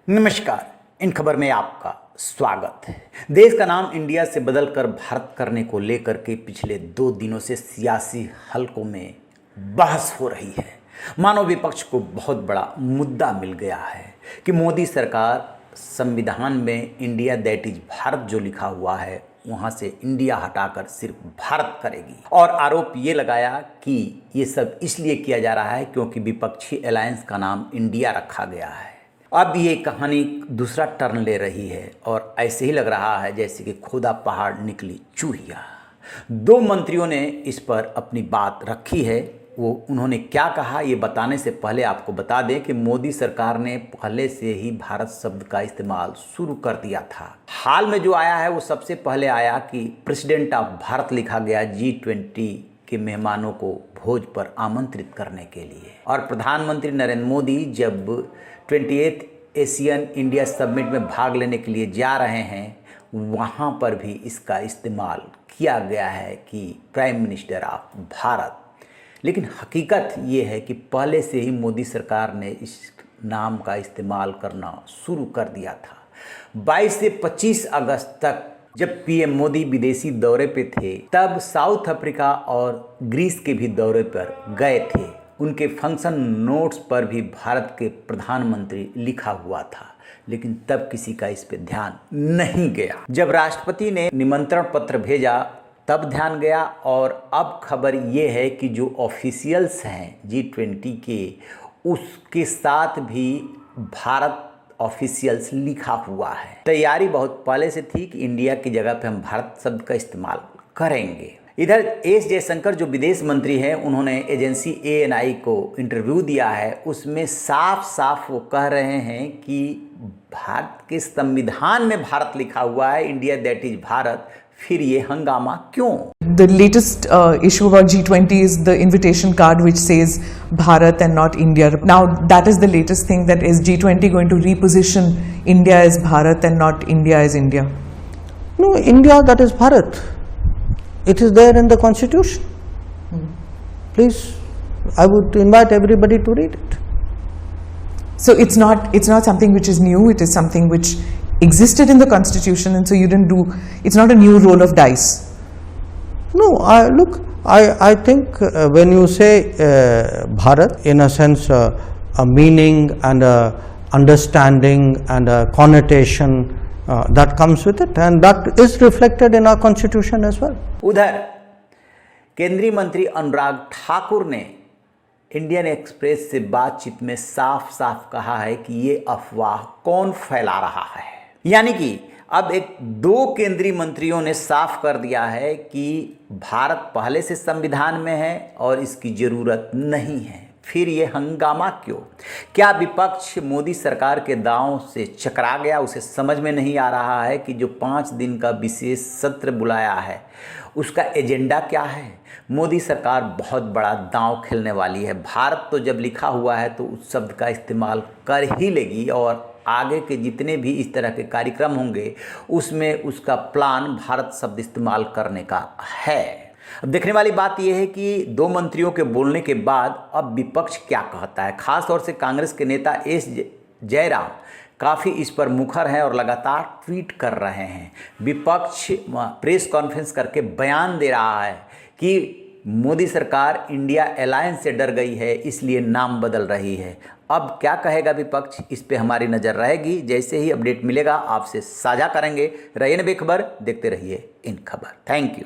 नमस्कार। इन खबर में आपका स्वागत है। देश का नाम इंडिया से बदलकर भारत करने को लेकर के पिछले 2 दिनों से सियासी हलकों में बहस हो रही है। मानो विपक्ष को बहुत बड़ा मुद्दा मिल गया है कि मोदी सरकार संविधान में इंडिया दैट इज भारत जो लिखा हुआ है वहाँ से इंडिया हटाकर सिर्फ भारत करेगी, और आरोप ये लगाया कि ये सब इसलिए किया जा रहा है क्योंकि विपक्षी अलायंस का नाम इंडिया रखा गया है। अब ये कहानी दूसरा टर्न ले रही है और ऐसे ही लग रहा है जैसे कि खुदा पहाड़ निकली चूहिया। 2 मंत्रियों ने इस पर अपनी बात रखी है। उन्होंने क्या कहा ये बताने से पहले आपको बता दें कि मोदी सरकार ने पहले से ही भारत शब्द का इस्तेमाल शुरू कर दिया था। हाल में जो आया है वो सबसे पहले आया कि प्रेसिडेंट ऑफ भारत लिखा गया G20 के मेहमानों को भोज पर आमंत्रित करने के लिए, और प्रधानमंत्री नरेंद्र मोदी जब 28th एशियन इंडिया समिट में भाग लेने के लिए जा रहे हैं वहाँ पर भी इसका इस्तेमाल किया गया है कि प्राइम मिनिस्टर ऑफ भारत। लेकिन हकीकत ये है कि पहले से ही मोदी सरकार ने इस नाम का इस्तेमाल करना शुरू कर दिया था। 22 से 25 अगस्त तक जब पीएम मोदी विदेशी दौरे पे थे तब साउथ अफ्रीका और ग्रीस के भी दौरे पर गए थे। उनके फंक्शन नोट्स पर भी भारत के प्रधानमंत्री लिखा हुआ था, लेकिन तब किसी का इस पे ध्यान नहीं गया। जब राष्ट्रपति ने निमंत्रण पत्र भेजा तब ध्यान गया, और अब खबर ये है कि जो ऑफिशियल्स हैं G20 के उसके साथ भी भारत ऑफिशियल्स लिखा हुआ है। तैयारी बहुत पहले से थी कि इंडिया की जगह पे हम भारत शब्द का इस्तेमाल करेंगे। इधर एस जयशंकर जो विदेश मंत्री हैं उन्होंने एजेंसी ANI को इंटरव्यू दिया है। उसमें साफ साफ वो कह रहे हैं कि भारत के संविधान में भारत लिखा हुआ है, इंडिया दैट इज भारत, फिर ये हंगामा क्यों? The latest issue about G20 is the invitation card which says Bharat and not India. Now that is the latest thing, that is G20 going to reposition India as Bharat and not India as India? No, India that is Bharat. It is there in the constitution. Please, I would invite everybody to read it. So it's not something which is new, it is something which existed in the constitution, and so you didn't do, it's not a new roll of dice. No, I think when you say Bharat, in a sense a meaning and a understanding and a connotation that comes with it, and that is reflected in our constitution as well. उधर केंद्रीय मंत्री अनुराग ठाकुर ने Indian express से बातचीत में साफ साफ कहा है कि ये अफवाह कौन फैला रहा है। यानी कि अब 2 केंद्रीय मंत्रियों ने साफ कर दिया है कि भारत पहले से संविधान में है और इसकी ज़रूरत नहीं है, फिर ये हंगामा क्यों? क्या विपक्ष मोदी सरकार के दांव से चकरा गया? उसे समझ में नहीं आ रहा है कि जो 5 दिन का विशेष सत्र बुलाया है उसका एजेंडा क्या है? मोदी सरकार बहुत बड़ा दांव खेलने वाली है। भारत तो जब लिखा हुआ है तो उस शब्द का इस्तेमाल कर ही लेगी, और आगे के जितने भी इस तरह के कार्यक्रम होंगे उसमें उसका प्लान भारत शब्द इस्तेमाल करने का है। अब देखने वाली बात यह है कि 2 मंत्रियों के बोलने के बाद अब विपक्ष क्या कहता है। खास तौर से कांग्रेस के नेता एस जयराम काफ़ी इस पर मुखर हैं और लगातार ट्वीट कर रहे हैं। विपक्ष प्रेस कॉन्फ्रेंस करके बयान दे रहा है कि मोदी सरकार इंडिया अलायंस से डर गई है इसलिए नाम बदल रही है। अब क्या कहेगा विपक्ष, इस पे हमारी नज़र रहेगी। जैसे ही अपडेट मिलेगा आपसे साझा करेंगे। रहिए बेखबर, देखते रहिए इन खबर। Thank you.